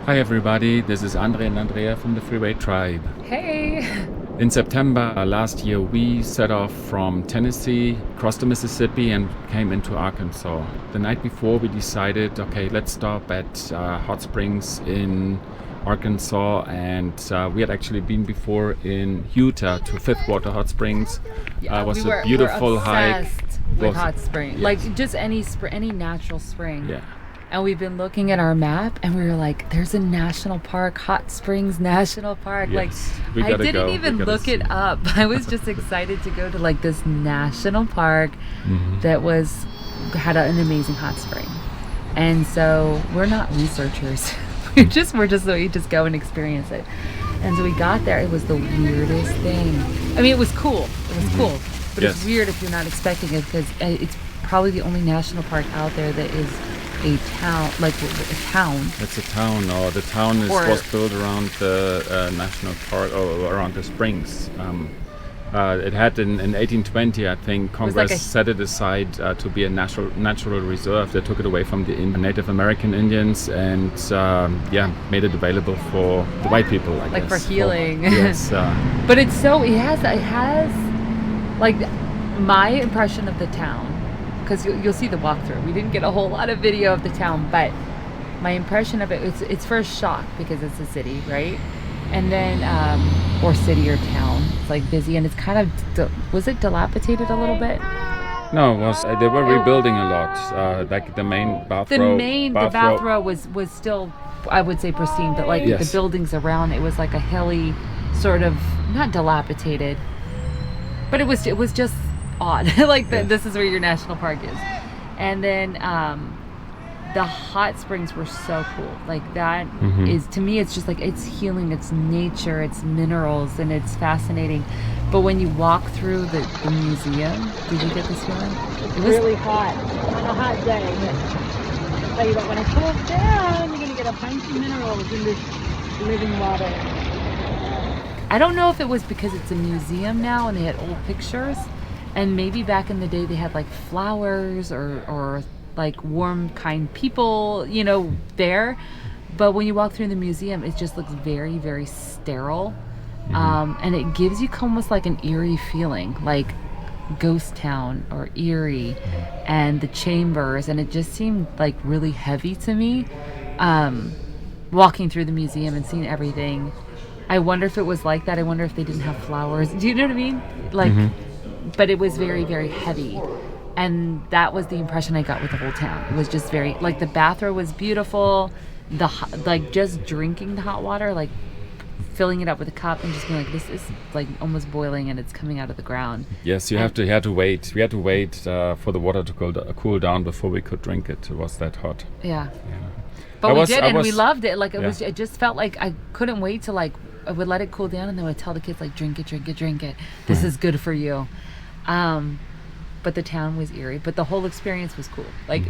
Hi everybody, this is Andre and Andrea from the Freeway Tribe. Hey. In September last year, we set off from Tennessee, crossed the Mississippi, and came into Arkansas. The night before, we decided, okay, let's stop at hot springs in Arkansas, and we had actually been before in Utah to Fifth Water Hot Springs. Yeah, It was we're a beautiful hike. obsessed with hot spring. Yes. Like just any natural spring. Yeah. And we've been looking at our map and we were like, there's a national park, Hot Springs National Park. Yes, we Like I gotta didn't go. even We gotta look it see. up. I was just excited to go to like this national park that had an amazing hot spring. And so we're not researchers. we just go and experience it. And so we got there. It was the weirdest thing. I mean, it was cool. It was cool. But Yes. it's weird if you're not expecting it because it's probably the only national park out there that is a town, like a town. It's a town, or the town was built around the national park, or around the springs. It had in 1820, I think, Congress set it aside to be a natural reserve. They took it away from the Native American Indians and made it available for the white people, I Like guess. for healing. Yes. But it has like my impression of the town, because you'll see the walkthrough. We didn't get a whole lot of video of the town, but my impression of it, it's first shock because it's a city, right? And then, or city or town, it's like busy, and it's kind of, was it dilapidated a little bit? No, it was they were rebuilding a lot. Like the main bath row. The bath row was still, I would say, pristine, but like Yes. the buildings around it was like a hilly, sort of, not dilapidated, but it was just odd. Like this is where your national park is. And then the hot springs were so cool. Like that is, to me, it's just like, it's healing, it's nature, it's minerals, and it's fascinating. But when you walk through the museum, did you get this feeling? It was really hot on a hot day. I'll tell you what, when it cools down, you're gonna get a bunch of minerals in this living water. I don't know if it was because it's a museum now and they had old pictures, and maybe back in the day they had like flowers or like warm, kind people, there. But when you walk through the museum, it just looks very, very sterile. And it gives you almost like an eerie feeling, like ghost town or eerie, and the chambers. And it just seemed like really heavy to me, walking through the museum and seeing everything. I wonder if it was like that. I wonder if they didn't have flowers. Do you know what I mean? Like, but it was very, very heavy. And that was the impression I got with the whole town. It was just very, like, the bathroom was beautiful. Like, just drinking the hot water, like, filling it up with a cup and just being like, this is, like, almost boiling and it's coming out of the ground. Yes, you had to wait. We had to wait for the water to cool down before we could drink it. It was that hot. Yeah. Yeah. But we did, and we loved it. Like, it just felt like I couldn't wait to, like, I would let it cool down and then I would tell the kids, like, drink it. This is good for you. But the town was eerie, but the whole experience was cool. Like,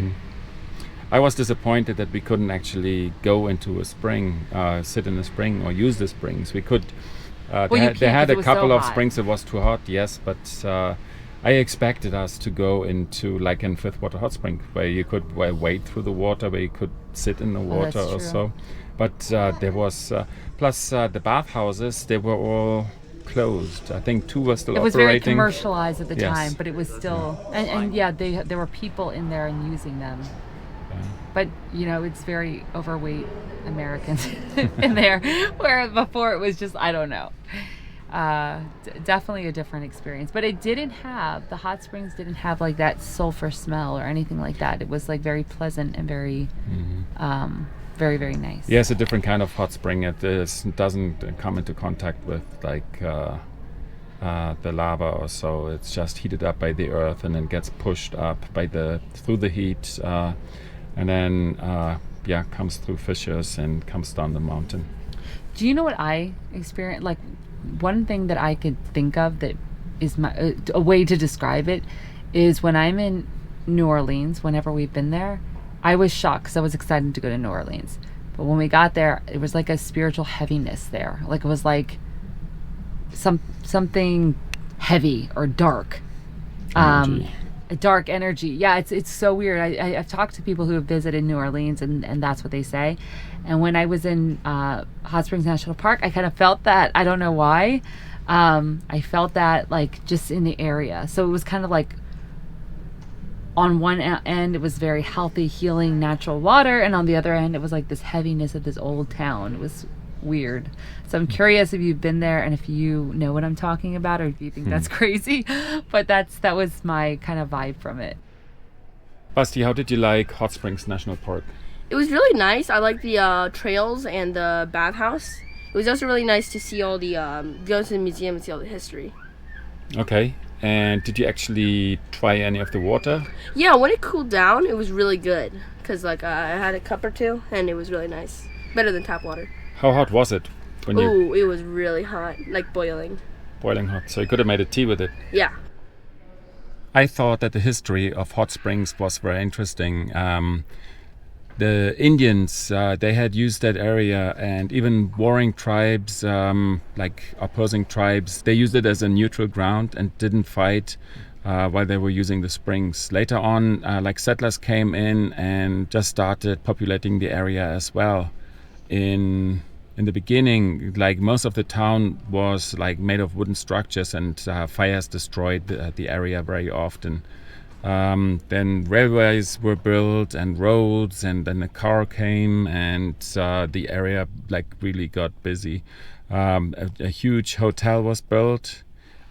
I was disappointed that we couldn't actually go into a spring, sit in a spring, or use the springs. We could. They had a couple of springs that was too hot, yes, but I expected us to go into like in Fifth Water Hot Spring, where you could wade through the water, where you could sit in the water that's or true. so. But there was plus the bathhouses, they were all closed. I think 2 were still it was operating. very commercialized at the Yes. time, but it was still, and there were people in there and using them. But, it's very overweight Americans in there, where before it was just, I don't know. Definitely a different experience. But the hot springs didn't have like that sulfur smell or anything like that. It was like very pleasant and very, very, very nice. Yes, a different kind of hot spring. It doesn't come into contact with like the lava or so. It's just heated up by the earth and then gets pushed up through the heat, and then comes through fissures and comes down the mountain. Do you know what I experienced? Like, one thing that I could think of that is a way to describe it is when I'm in New Orleans, whenever we've been there, I was shocked because I was excited to go to New Orleans. But when we got there, it was like a spiritual heaviness there. Like, it was like something heavy or dark. Energy. a dark energy. Yeah, it's so weird. I've talked to people who have visited New Orleans, and that's what they say. And when I was in Hot Springs National Park, I kind of felt that. I don't know why. I felt that like just in the area. So it was kind of like on one end it was very healthy, healing, natural water, and on the other end it was like this heaviness of this old town. It was weird. So I'm curious if you've been there and if you know what I'm talking about, or if you think that's crazy. But that was my kind of vibe from it. Basti, how did you like Hot Springs National Park? It was really nice. I liked the trails and the bathhouse. It was also really nice to see all the go to the museum and see all the history. Okay. And did you actually try any of the water? Yeah, when it cooled down, it was really good. Because I had a cup or two, and it was really nice. Better than tap water. How hot was it? Ooh, it was really hot. Like boiling. Boiling hot. So you could have made a tea with it. Yeah. I thought that the history of Hot Springs was very interesting. The Indians, they had used that area, and even warring tribes, like opposing tribes, they used it as a neutral ground and didn't fight while they were using the springs. Later on, like settlers came in and just started populating the area as well. In the beginning, like most of the town was like made of wooden structures, and fires destroyed the area very often. Then railways were built and roads, and then the car came, and the area like really got busy. A huge hotel was built,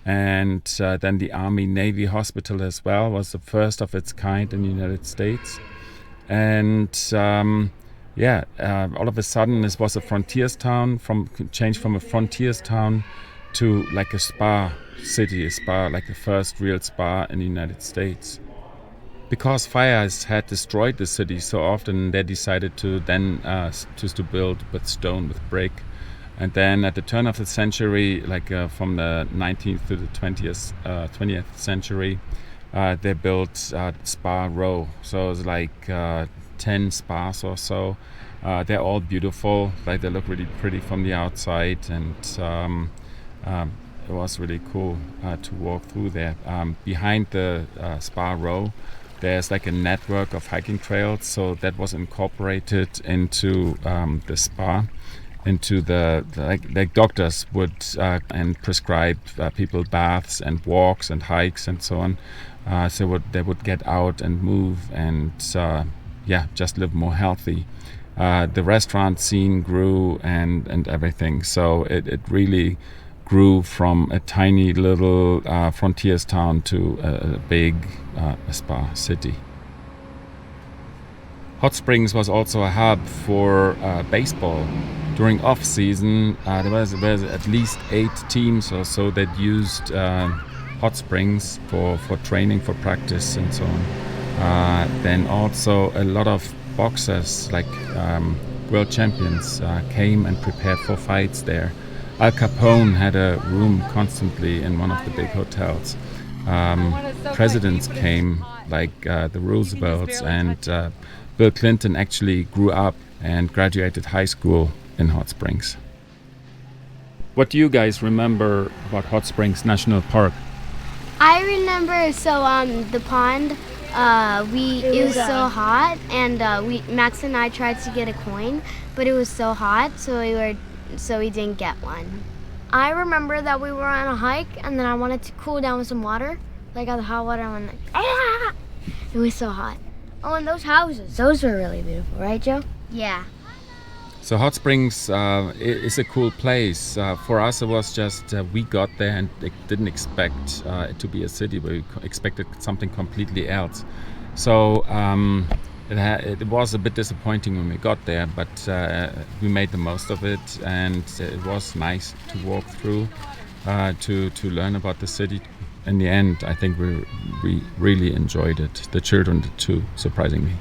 and then the Army Navy Hospital as well was the first of its kind in the United States. And all of a sudden this was a frontiers town, changed from a frontiers town to like a spa city, a spa, like the first real spa in the United States. Because fires had destroyed the city so often, they decided to then just to build with stone, with brick. And then at the turn of the century, like from the 19th to the 20th century, they built Spa Row. So it was like 10 spas or so. They're all beautiful, like they look really pretty from the outside, and it was really cool to walk through there. Behind the Spa Row, there's like a network of hiking trails, so that was incorporated into the spa, into the like doctors would and prescribe people baths and walks and hikes and so on. So they would get out and move and just live more healthy. The restaurant scene grew and everything, so it really grew from a tiny little frontiers town to a big spa city. Hot Springs was also a hub for baseball. During off season, there was at least 8 teams or so that used Hot Springs for training, for practice and so on. Then also a lot of boxers, like world champions, came and prepared for fights there. Al Capone had a room constantly in one of the big hotels. Presidents came, like the Roosevelts, and Bill Clinton actually grew up and graduated high school in Hot Springs. What do you guys remember about Hot Springs National Park? I remember, the pond, it was so hot, and Max and I tried to get a coin, but it was so hot, so we didn't get one. I remember that we were on a hike, and then I wanted to cool down with some water. I got the hot water, and I'm like, it was so hot. Oh, and those houses, those were really beautiful, right, Joe? Yeah. So Hot Springs is a cool place. For us, it was just we got there and didn't expect it to be a city. We expected something completely else. So it was a bit disappointing when we got there, but we made the most of it, and it was nice to walk through, to learn about the city. In the end, I think we really enjoyed it. The children did too, surprisingly.